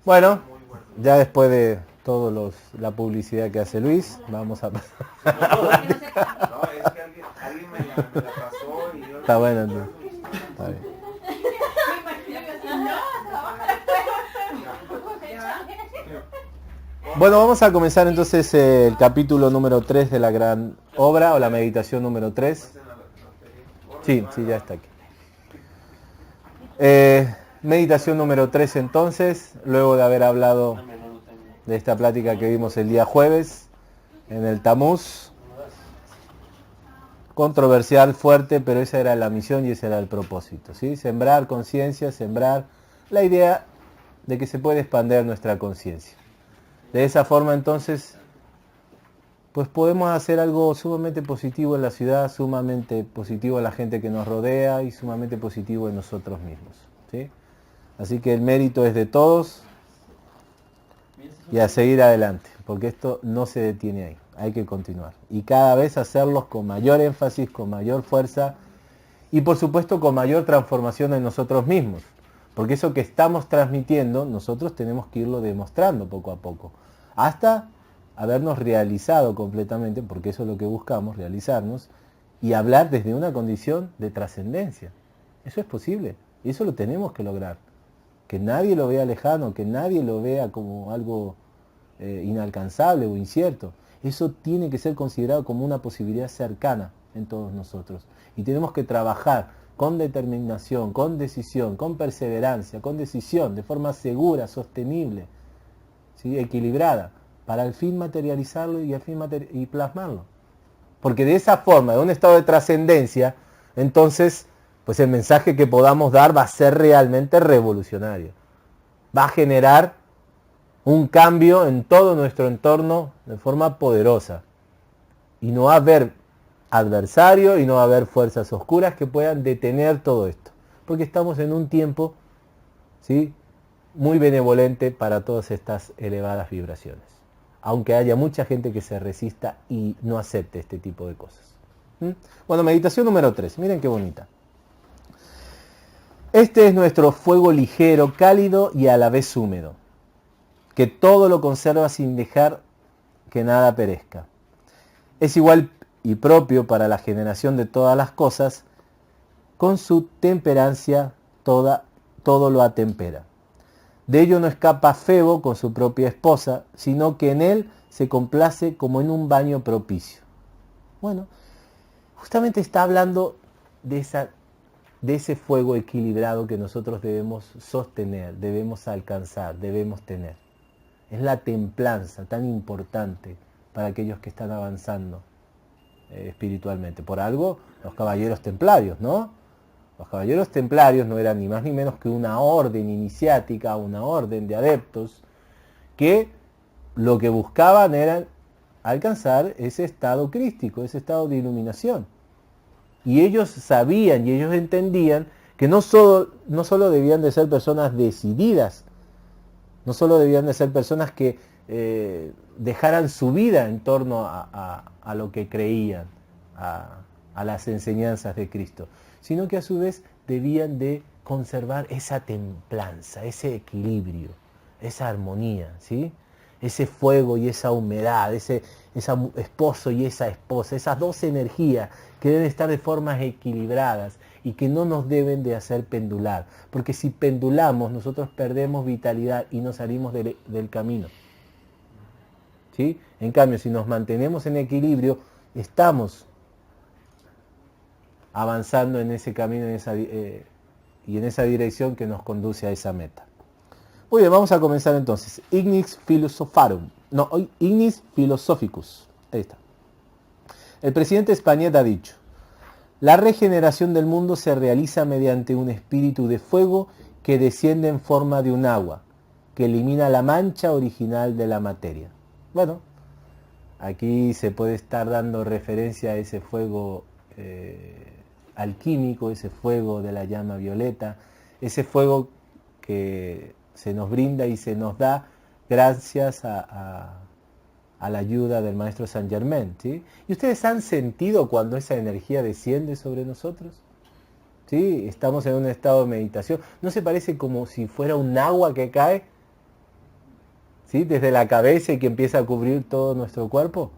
Bueno, ya después de toda la publicidad que hace Luis, vamos a pasar. No, es que alguien me la pasó y yo... Está bueno, entonces. Está bien. Bueno, vamos a comenzar entonces el capítulo número 3 de la gran obra, o la meditación número 3. Sí, ya está aquí. Meditación número 3 entonces, luego de haber hablado de esta plática que vimos el día jueves en el Tamuz. Controversial, fuerte, pero esa era la misión y ese era el propósito, ¿sí? Sembrar conciencia, sembrar la idea de que se puede expandir nuestra conciencia. De esa forma entonces, pues podemos hacer algo sumamente positivo en la ciudad, sumamente positivo en la gente que nos rodea y sumamente positivo en nosotros mismos, ¿sí? Así que el mérito es de todos y a seguir adelante, porque esto no se detiene ahí, hay que continuar. Y cada vez hacerlos con mayor énfasis, con mayor fuerza y por supuesto con mayor transformación en nosotros mismos. Porque eso que estamos transmitiendo, nosotros tenemos que irlo demostrando poco a poco. Hasta habernos realizado completamente, porque eso es lo que buscamos, realizarnos, y hablar desde una condición de trascendencia. Eso es posible, y eso lo tenemos que lograr. Que nadie lo vea lejano, que nadie lo vea como algo inalcanzable o incierto. Eso tiene que ser considerado como una posibilidad cercana en todos nosotros. Y tenemos que trabajar con determinación, con decisión, con perseverancia, con decisión, de forma segura, sostenible, ¿sí? Equilibrada, para al fin materializarlo y al fin y plasmarlo. Porque de esa forma, de un estado de trascendencia, entonces, pues el mensaje que podamos dar va a ser realmente revolucionario. Va a generar un cambio en todo nuestro entorno de forma poderosa. Y no va a haber adversario y no va a haber fuerzas oscuras que puedan detener todo esto. Porque estamos en un tiempo, ¿sí?, muy benevolente para todas estas elevadas vibraciones. Aunque haya mucha gente que se resista y no acepte este tipo de cosas. Bueno, meditación número 3. Miren qué bonita. Este es nuestro fuego ligero, cálido y a la vez húmedo, que todo lo conserva sin dejar que nada perezca. Es igual y propio para la generación de todas las cosas, con su temperancia todo lo atempera. De ello no escapa Febo con su propia esposa, sino que en él se complace como en un baño propicio. Bueno, justamente está hablando de ese fuego equilibrado que nosotros debemos sostener, debemos alcanzar, debemos tener. Es la templanza tan importante para aquellos que están avanzando espiritualmente. Por algo, los caballeros templarios, ¿no? Los caballeros templarios no eran ni más ni menos que una orden iniciática, una orden de adeptos, que lo que buscaban era alcanzar ese estado crístico, ese estado de iluminación. Y ellos sabían y ellos entendían que no solo debían de ser personas decididas, no solo debían de ser personas que dejaran su vida en torno a lo que creían, a las enseñanzas de Cristo, sino que a su vez debían de conservar esa templanza, ese equilibrio, esa armonía, ¿sí? Ese fuego y esa humedad, ese esposo y esa esposa, esas dos energías que deben estar de formas equilibradas y que no nos deben de hacer pendular, porque si pendulamos nosotros perdemos vitalidad y nos salimos del camino, ¿sí? En cambio, si nos mantenemos en equilibrio, estamos avanzando en ese camino y en esa dirección que nos conduce a esa meta. Muy bien, vamos a comenzar entonces. Ignis Philosophicus. Ahí está. El presidente Spanier ha dicho: la regeneración del mundo se realiza mediante un espíritu de fuego que desciende en forma de un agua, que elimina la mancha original de la materia. Bueno, aquí se puede estar dando referencia a ese fuego alquímico, ese fuego de la llama violeta, ese fuego que se nos brinda y se nos da gracias a la ayuda del maestro Saint Germain, ¿sí? ¿Y ustedes han sentido cuando esa energía desciende sobre nosotros? ¿sí? Estamos en un estado de meditación. ¿No se parece como si fuera un agua que cae, ¿sí? Desde la cabeza y que empieza a cubrir todo nuestro cuerpo?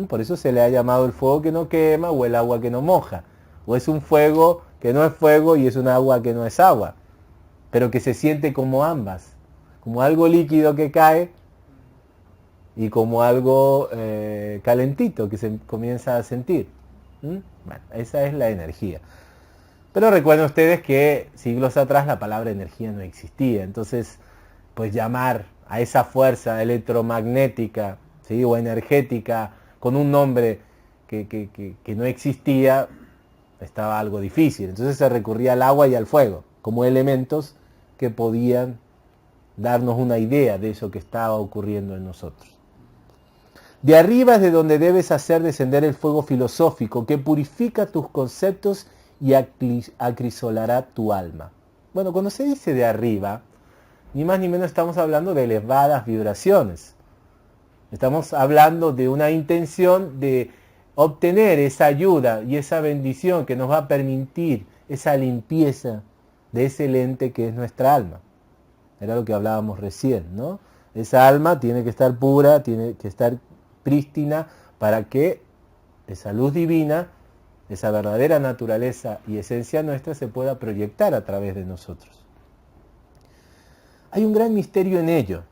Por eso se le ha llamado el fuego que no quema o el agua que no moja. O es un fuego que no es fuego y es un agua que no es agua. Pero que se siente como ambas. Como algo líquido que cae y como algo calentito que se comienza a sentir. Bueno, esa es la energía. Pero recuerden ustedes que siglos atrás la palabra energía no existía. Entonces, pues llamar a esa fuerza electromagnética, ¿sí? O energética con un nombre que no existía, estaba algo difícil. Entonces se recurría al agua y al fuego como elementos que podían darnos una idea de eso que estaba ocurriendo en nosotros. De arriba es de donde debes hacer descender el fuego filosófico que purifica tus conceptos y acrisolará tu alma. Bueno, cuando se dice de arriba, ni más ni menos estamos hablando de elevadas vibraciones. Estamos hablando de una intención de obtener esa ayuda y esa bendición que nos va a permitir esa limpieza de ese lente que es nuestra alma. Era lo que hablábamos recién, ¿no? Esa alma tiene que estar pura, tiene que estar prístina para que esa luz divina, esa verdadera naturaleza y esencia nuestra se pueda proyectar a través de nosotros. Hay un gran misterio en ello.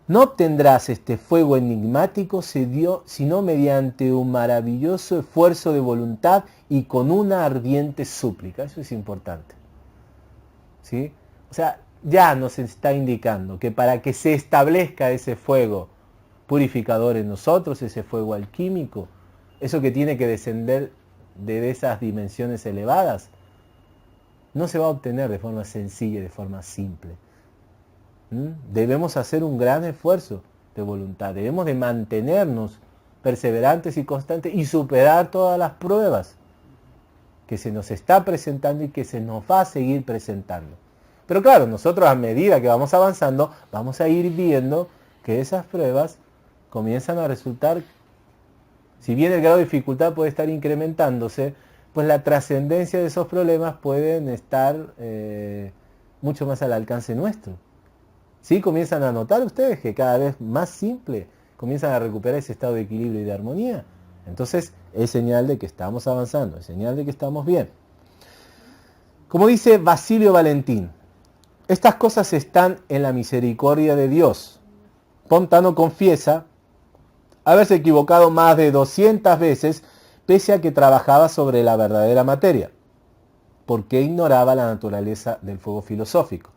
No obtendrás este fuego enigmático sino mediante un maravilloso esfuerzo de voluntad y con una ardiente súplica. Eso es importante, ¿sí? O sea, ya nos está indicando que para que se establezca ese fuego purificador en nosotros, ese fuego alquímico, eso que tiene que descender de esas dimensiones elevadas, no se va a obtener de forma sencilla, de forma simple. Debemos hacer un gran esfuerzo de voluntad, debemos de mantenernos perseverantes y constantes y superar todas las pruebas que se nos está presentando y que se nos va a seguir presentando. Pero claro, nosotros a medida que vamos avanzando, vamos a ir viendo que esas pruebas comienzan a resultar, si bien el grado de dificultad puede estar incrementándose, pues la trascendencia de esos problemas pueden estar mucho más al alcance nuestro. ¿Sí? Comienzan a notar ustedes que cada vez más simple comienzan a recuperar ese estado de equilibrio y de armonía. Entonces es señal de que estamos avanzando, es señal de que estamos bien. Como dice Basilio Valentín, estas cosas están en la misericordia de Dios. Pontano confiesa haberse equivocado más de 200 veces pese a que trabajaba sobre la verdadera materia, porque ignoraba la naturaleza del fuego filosófico.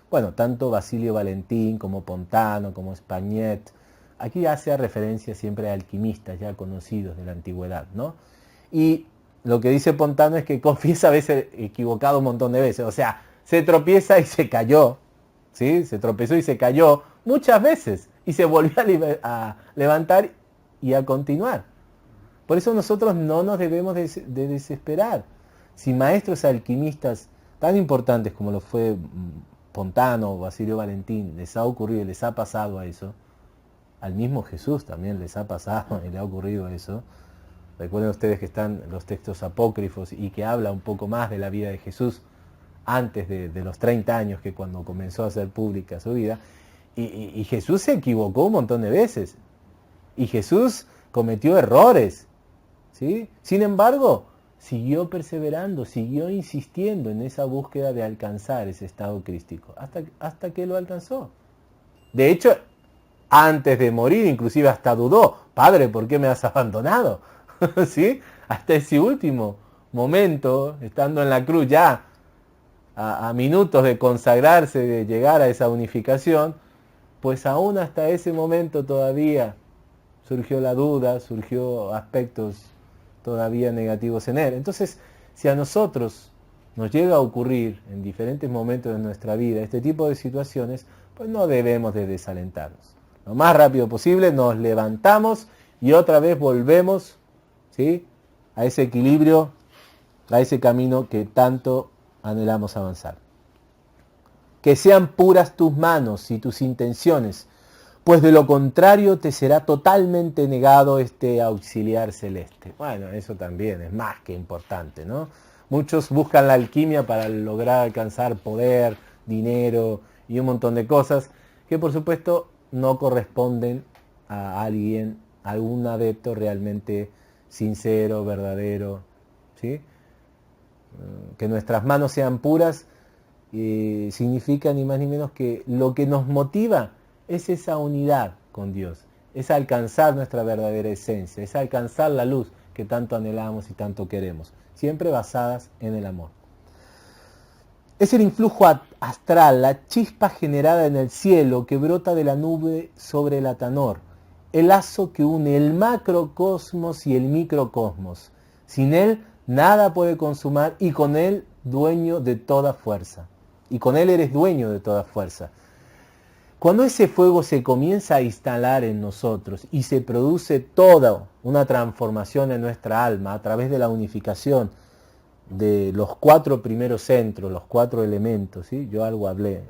Bueno, tanto Basilio Valentín como Pontano, como Spagnet, aquí hace referencia siempre a alquimistas ya conocidos de la antigüedad, ¿no? Y lo que dice Pontano es que confiesa haberse equivocado un montón de veces, o sea, se tropieza y se cayó, ¿sí? Se tropezó y se cayó muchas veces y se volvió a levantar y a continuar. Por eso nosotros no nos debemos de desesperar. Si maestros alquimistas tan importantes como lo fue Pontano o Basilio Valentín les ha ocurrido y les ha pasado a eso, al mismo Jesús también les ha pasado y le ha ocurrido eso. Recuerden ustedes que están los textos apócrifos y que habla un poco más de la vida de Jesús antes de los 30 años, que cuando comenzó a hacer pública su vida. Y Jesús se equivocó un montón de veces. Y Jesús cometió errores, ¿sí? Sin embargo, siguió perseverando, siguió insistiendo en esa búsqueda de alcanzar ese estado crístico, hasta que lo alcanzó. De hecho, antes de morir, inclusive hasta dudó: Padre, ¿por qué me has abandonado? ¿Sí? Hasta ese último momento, estando en la cruz ya a minutos de consagrarse, de llegar a esa unificación, pues aún hasta ese momento todavía surgió la duda, surgió aspectos todavía negativos en él. Entonces, si a nosotros nos llega a ocurrir en diferentes momentos de nuestra vida este tipo de situaciones, pues no debemos de desalentarnos. Lo más rápido posible nos levantamos y otra vez volvemos, ¿sí?, a ese equilibrio, a ese camino que tanto anhelamos avanzar. Que sean puras tus manos y tus intenciones, pues de lo contrario te será totalmente negado este auxiliar celeste. Bueno, eso también es más que importante, ¿no? Muchos buscan la alquimia para lograr alcanzar poder, dinero y un montón de cosas que por supuesto no corresponden a alguien, a algún adepto realmente sincero, verdadero, ¿sí? Que nuestras manos sean puras significa ni más ni menos que lo que nos motiva es esa unidad con Dios, es alcanzar nuestra verdadera esencia, es alcanzar la luz que tanto anhelamos y tanto queremos, siempre basadas en el amor. Es el influjo astral, la chispa generada en el cielo que brota de la nube sobre el Atanor, el lazo que une el macrocosmos y el microcosmos. Sin él nada puede consumar y con él dueño de toda fuerza. Y con él eres dueño de toda fuerza. Cuando ese fuego se comienza a instalar en nosotros y se produce toda una transformación en nuestra alma a través de la unificación de los 4 primeros centros, los 4 elementos, ¿sí? Yo algo hablé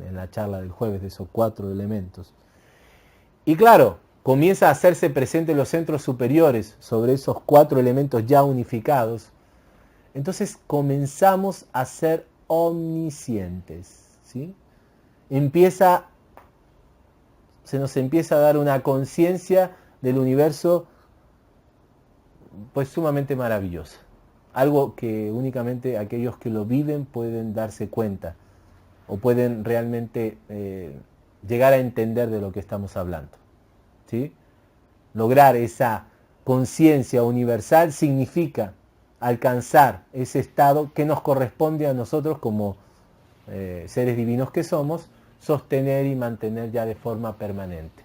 en la charla del jueves de esos 4 elementos. Y claro, comienza a hacerse presente los centros superiores sobre esos 4 elementos ya unificados. Entonces comenzamos a ser omniscientes, ¿sí? Se nos empieza a dar una conciencia del universo pues sumamente maravillosa. Algo que únicamente aquellos que lo viven pueden darse cuenta o pueden realmente llegar a entender de lo que estamos hablando, ¿sí? Lograr esa conciencia universal significa alcanzar ese estado que nos corresponde a nosotros como seres divinos que somos, sostener y mantener ya de forma permanente.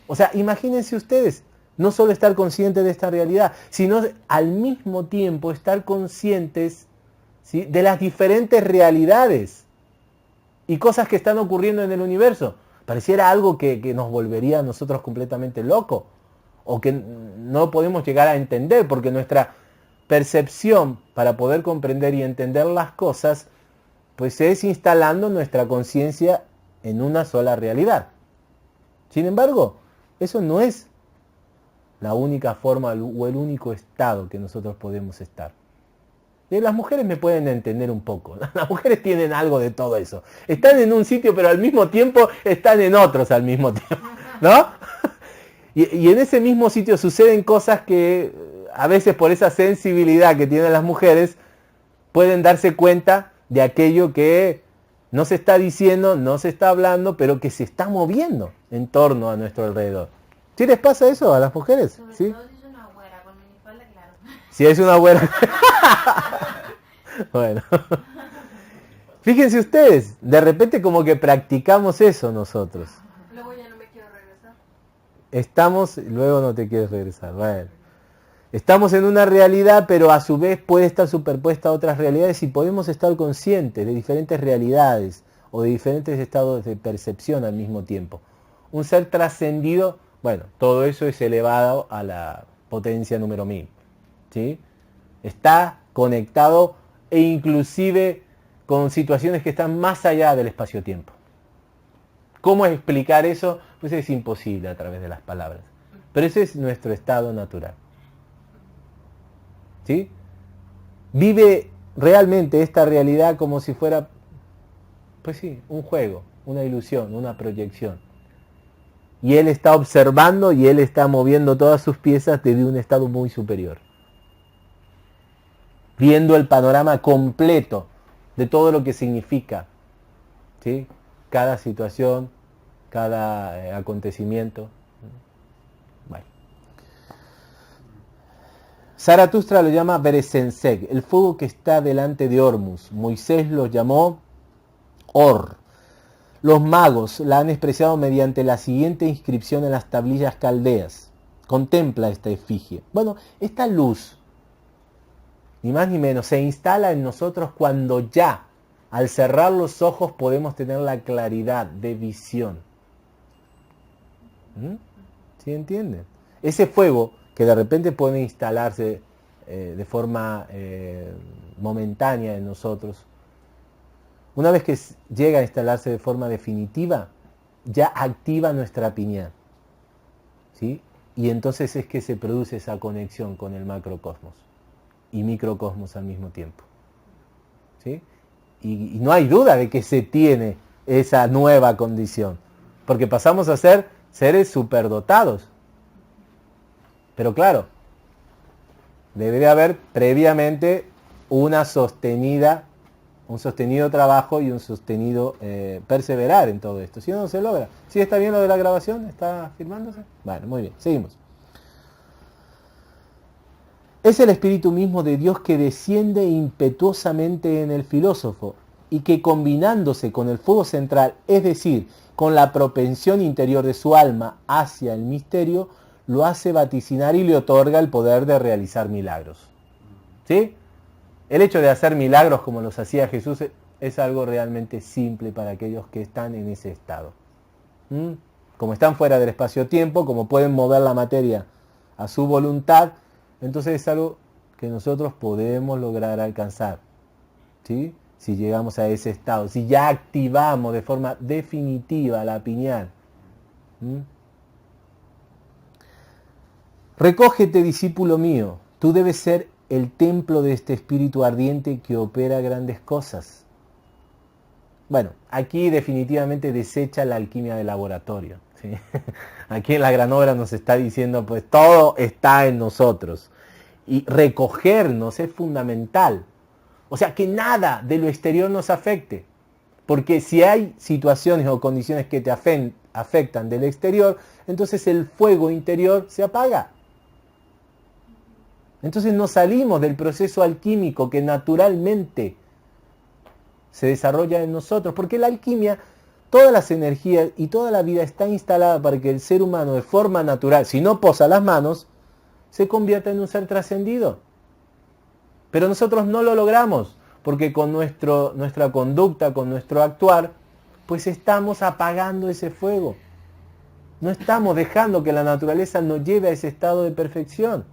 O sea, imagínense ustedes, no solo estar conscientes de esta realidad, sino al mismo tiempo estar conscientes, ¿sí?, de las diferentes realidades y cosas que están ocurriendo en el universo. Pareciera algo que nos volvería a nosotros completamente locos o que no podemos llegar a entender, porque nuestra percepción para poder comprender y entender las cosas pues es instalando nuestra conciencia en una sola realidad. Sin embargo, eso no es la única forma o el único estado que nosotros podemos estar. Y las mujeres me pueden entender un poco. Las mujeres tienen algo de todo eso. Están en un sitio, pero al mismo tiempo están en otros al mismo tiempo, ¿no? Y en ese mismo sitio suceden cosas que a veces por esa sensibilidad que tienen las mujeres pueden darse cuenta de aquello que no se está diciendo, no se está hablando, pero que se está moviendo en torno a nuestro alrededor. ¿Sí les pasa eso a las mujeres? Sobre ¿Sí? todo si es una güera con minifalda, claro. Si es una buena... Bueno. Fíjense ustedes, de repente como que practicamos eso nosotros. Luego ya no me quiero regresar. Luego no te quieres regresar. Bueno. Estamos en una realidad, pero a su vez puede estar superpuesta a otras realidades y podemos estar conscientes de diferentes realidades o de diferentes estados de percepción al mismo tiempo. Un ser trascendido, bueno, todo eso es elevado a la potencia número 1000, ¿sí? Está conectado e inclusive con situaciones que están más allá del espacio-tiempo. ¿Cómo explicar eso? Pues es imposible a través de las palabras. Pero ese es nuestro estado natural. ¿Sí? Vive realmente esta realidad como si fuera, pues sí, un juego, una ilusión, una proyección. Y él está observando y él está moviendo todas sus piezas desde un estado muy superior. Viendo el panorama completo de todo lo que significa, ¿sí?, cada situación, cada acontecimiento. Bueno. Zaratustra lo llama Beresensek, el fuego que está delante de Hormuz. Moisés lo llamó Or. Los magos la han expresado mediante la siguiente inscripción en las tablillas caldeas. Contempla esta efigie. Bueno, esta luz, ni más ni menos, se instala en nosotros cuando ya, al cerrar los ojos, podemos tener la claridad de visión. ¿Sí entienden? Ese fuego que de repente puede instalarse de forma momentánea en nosotros, una vez que llega a instalarse de forma definitiva, ya activa nuestra pineal, ¿sí? Y entonces es que se produce esa conexión con el macrocosmos. y microcosmos al mismo tiempo. ¿Sí? Y no hay duda de que se tiene esa nueva condición, porque pasamos a ser seres superdotados. Pero claro, debe de haber previamente un sostenido trabajo y un sostenido perseverar en todo esto. Si no, no se logra. ¿Sí está bien lo de la grabación? ¿Está firmándose? Bueno, muy bien, seguimos. Es el Espíritu mismo de Dios que desciende impetuosamente en el filósofo y que combinándose con el fuego central, es decir, con la propensión interior de su alma hacia el misterio, lo hace vaticinar y le otorga el poder de realizar milagros. ¿Sí? El hecho de hacer milagros como los hacía Jesús es algo realmente simple para aquellos que están en ese estado. Como están fuera del espacio-tiempo, como pueden mover la materia a su voluntad, entonces es algo que nosotros podemos lograr alcanzar. ¿Sí? Si llegamos a ese estado, si ya activamos de forma definitiva la piñal. Recógete, discípulo mío, tú debes ser el templo de este espíritu ardiente que opera grandes cosas. Bueno, aquí definitivamente desecha la alquimia de laboratorio. ¿Sí? Aquí en la gran obra nos está diciendo, pues todo está en nosotros. Y recogernos es fundamental. O sea, que nada de lo exterior nos afecte. Porque si hay situaciones o condiciones que te afectan del exterior, entonces el fuego interior se apaga. Entonces no salimos del proceso alquímico que naturalmente se desarrolla en nosotros. Porque la alquimia, todas las energías y toda la vida está instalada para que el ser humano de forma natural, si no posa las manos, se convierta en un ser trascendido. Pero nosotros no lo logramos, porque con nuestra conducta, con nuestro actuar, pues estamos apagando ese fuego. No estamos dejando que la naturaleza nos lleve a ese estado de perfección.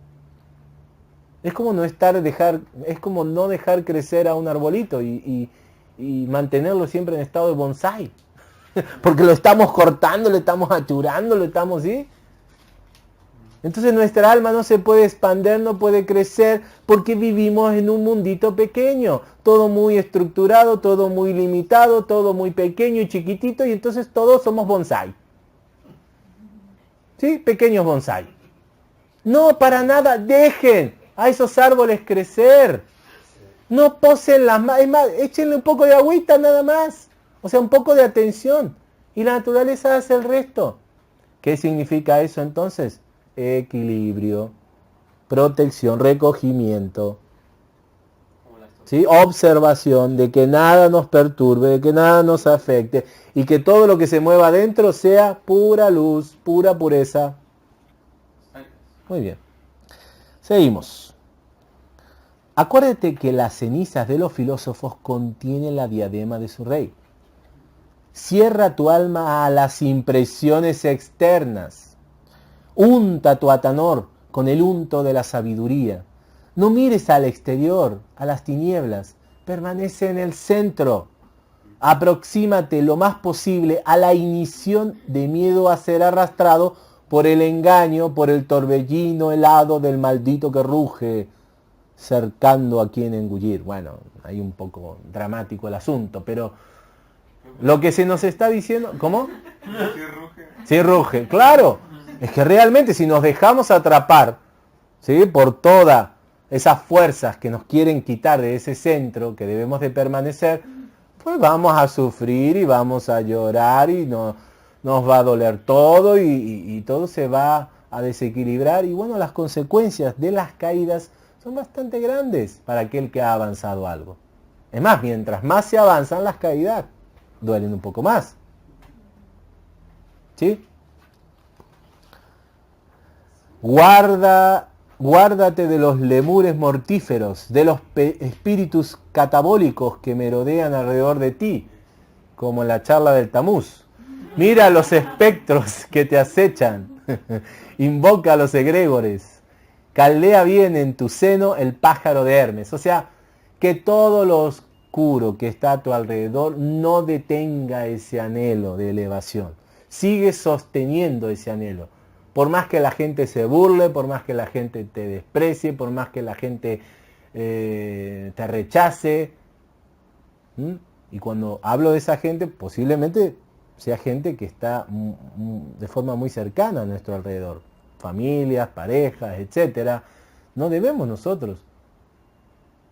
Es como no dejar crecer a un arbolito y mantenerlo siempre en estado de bonsái. Porque lo estamos cortando, lo estamos achurando, lo estamos, ¿sí? Entonces nuestra alma no se puede expandir, no puede crecer, porque vivimos en un mundito pequeño, todo muy estructurado, todo muy limitado, todo muy pequeño y chiquitito, y entonces todos somos bonsái. ¿Sí? Pequeños bonsái. No, para nada, dejen a esos árboles crecer. No posen las manos, es más, échenle un poco de agüita nada más. O sea, un poco de atención. Y la naturaleza hace el resto. ¿Qué significa eso entonces? Equilibrio, protección, recogimiento, ¿sí? Observación de que nada nos perturbe, de que nada nos afecte y que todo lo que se mueva adentro sea pura luz, pura pureza. Muy bien. Seguimos. Acuérdate que las cenizas de los filósofos contienen la diadema de su rey. Cierra tu alma a las impresiones externas. Unta tu atanor con el unto de la sabiduría. No mires al exterior, a las tinieblas. Permanece en el centro. Aproxímate lo más posible a la inición de miedo a ser arrastrado por el engaño, por el torbellino helado del maldito que ruge, cercando a quien engullir. Bueno, hay un poco dramático el asunto, pero lo que se nos está diciendo... ¿Cómo? Sí ruge. Sí ruge, claro. Es que realmente si nos dejamos atrapar, ¿sí?, por todas esas fuerzas que nos quieren quitar de ese centro que debemos de permanecer, pues vamos a sufrir y vamos a llorar y nos va a doler todo y todo se va a desequilibrar. Y bueno, las consecuencias de las caídas son bastante grandes para aquel que ha avanzado algo. Es más, mientras más se avanzan, las caídas duelen un poco más. ¿Sí? Guárdate de los lemures mortíferos, de los espíritus catabólicos que merodean alrededor de ti, como en la charla del Tamuz. Mira los espectros que te acechan, invoca a los egregores, caldea bien en tu seno el pájaro de Hermes. O sea, que todo lo oscuro que está a tu alrededor no detenga ese anhelo de elevación. Sigue sosteniendo ese anhelo. Por más que la gente se burle, por más que la gente te desprecie, por más que la gente te rechace. ¿Mm? Y cuando hablo de esa gente, posiblemente sea gente que está de forma muy cercana a nuestro alrededor. Familias, parejas, etcétera. No debemos nosotros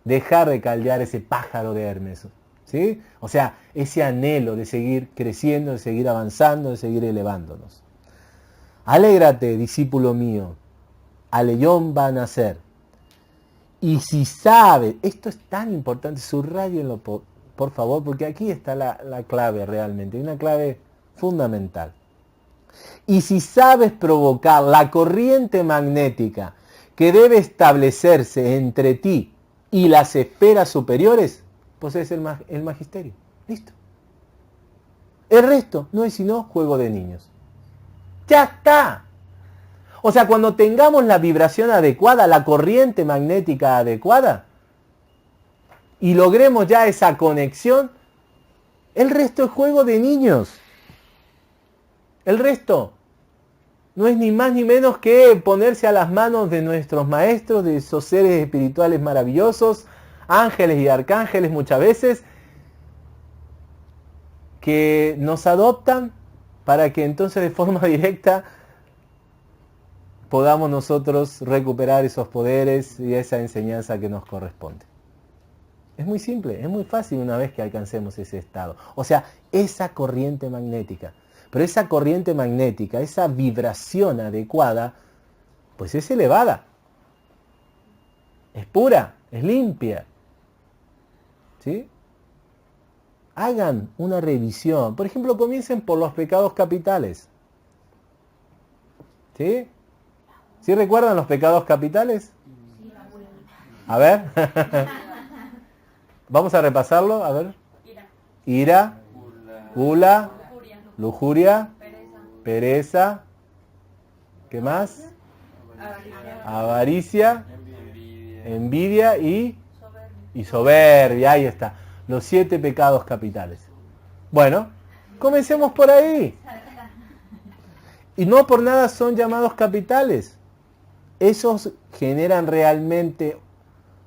dejar de caldear ese pájaro de Hermes, ¿sí? O sea, ese anhelo de seguir creciendo, de seguir avanzando, de seguir elevándonos. Alégrate, discípulo mío, Aleyón va a nacer. Y si sabes, esto es tan importante, subrayenlo por favor, porque aquí está la clave realmente, una clave fundamental. Y si sabes provocar la corriente magnética que debe establecerse entre ti y las esferas superiores, pues es el magisterio. Listo. El resto no es sino juego de niños. Ya está. O sea, cuando tengamos la vibración adecuada, la corriente magnética adecuada, y logremos ya esa conexión, el resto es juego de niños. El resto no es ni más ni menos que ponerse a las manos de nuestros maestros, de esos seres espirituales maravillosos, ángeles y arcángeles muchas veces, que nos adoptan para que entonces de forma directa podamos nosotros recuperar esos poderes y esa enseñanza que nos corresponde. Es muy simple, es muy fácil una vez que alcancemos ese estado. O sea, esa corriente magnética. Pero esa corriente magnética, esa vibración adecuada, pues es elevada. Es pura, es limpia. ¿Sí? Hagan una revisión. Por ejemplo, comiencen por los pecados capitales. ¿Sí? ¿Sí recuerdan los pecados capitales? A ver. Vamos a repasarlo. A ver. Ira, gula, lujuria, pereza. ¿Qué más? Avaricia, envidia y soberbia. Ahí está. Los 7 pecados capitales. Bueno, comencemos por ahí. Y no por nada son llamados capitales. Esos generan realmente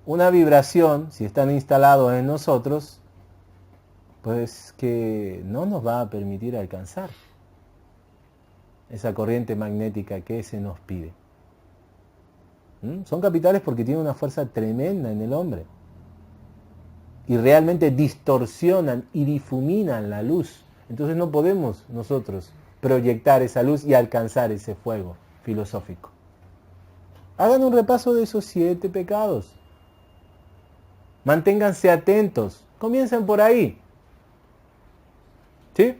una vibración, si están instalados en nosotros, pues que no nos va a permitir alcanzar esa corriente magnética que se nos pide. Son capitales porque tienen una fuerza tremenda en el hombre. Y realmente distorsionan y difuminan la luz. Entonces no podemos nosotros proyectar esa luz y alcanzar ese fuego filosófico. Hagan un repaso de esos 7 pecados. Manténganse atentos. Comiencen por ahí. ¿Sí?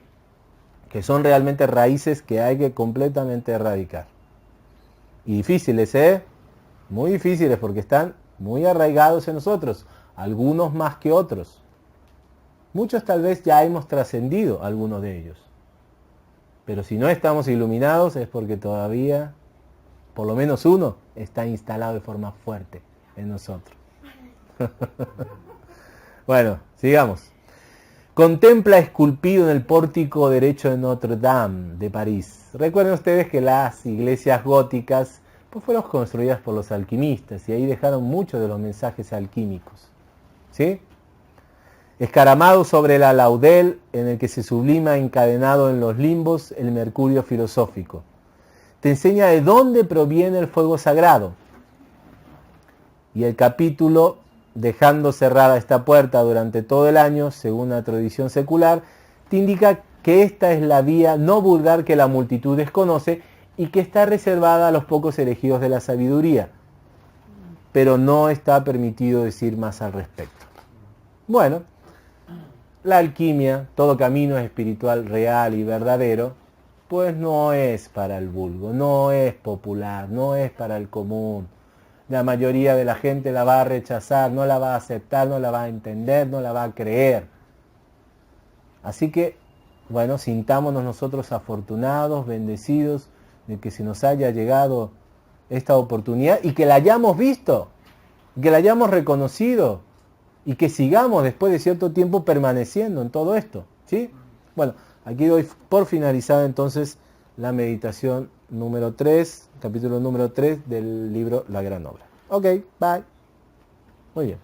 Que son realmente raíces que hay que completamente erradicar. Y difíciles, ¿eh? Muy difíciles porque están muy arraigados en nosotros. Algunos más que otros. Muchos tal vez ya hemos trascendido algunos de ellos. Pero si no estamos iluminados es porque todavía, por lo menos uno, está instalado de forma fuerte en nosotros. Bueno, sigamos. Contempla esculpido en el pórtico derecho de Notre Dame de París. Recuerden ustedes que las iglesias góticas pues fueron construidas por los alquimistas y ahí dejaron muchos de los mensajes alquímicos. ¿Sí? Escaramado sobre la laudel en el que se sublima encadenado en los limbos el mercurio filosófico. Te enseña de dónde proviene el fuego sagrado. Y el capítulo, dejando cerrada esta puerta durante todo el año, según la tradición secular, te indica que esta es la vía no vulgar que la multitud desconoce y que está reservada a los pocos elegidos de la sabiduría. Pero no está permitido decir más al respecto. Bueno, la alquimia, todo camino espiritual real y verdadero, pues no es para el vulgo, no es popular, no es para el común. La mayoría de la gente la va a rechazar, no la va a aceptar, no la va a entender, no la va a creer. Así que, bueno, sintámonos nosotros afortunados, bendecidos, de que se nos haya llegado esta oportunidad y que la hayamos visto, que la hayamos reconocido y que sigamos después de cierto tiempo permaneciendo en todo esto, ¿sí? Bueno, aquí doy por finalizada entonces la meditación número 3, capítulo número 3 del libro La Gran Obra. Ok, bye. Muy bien.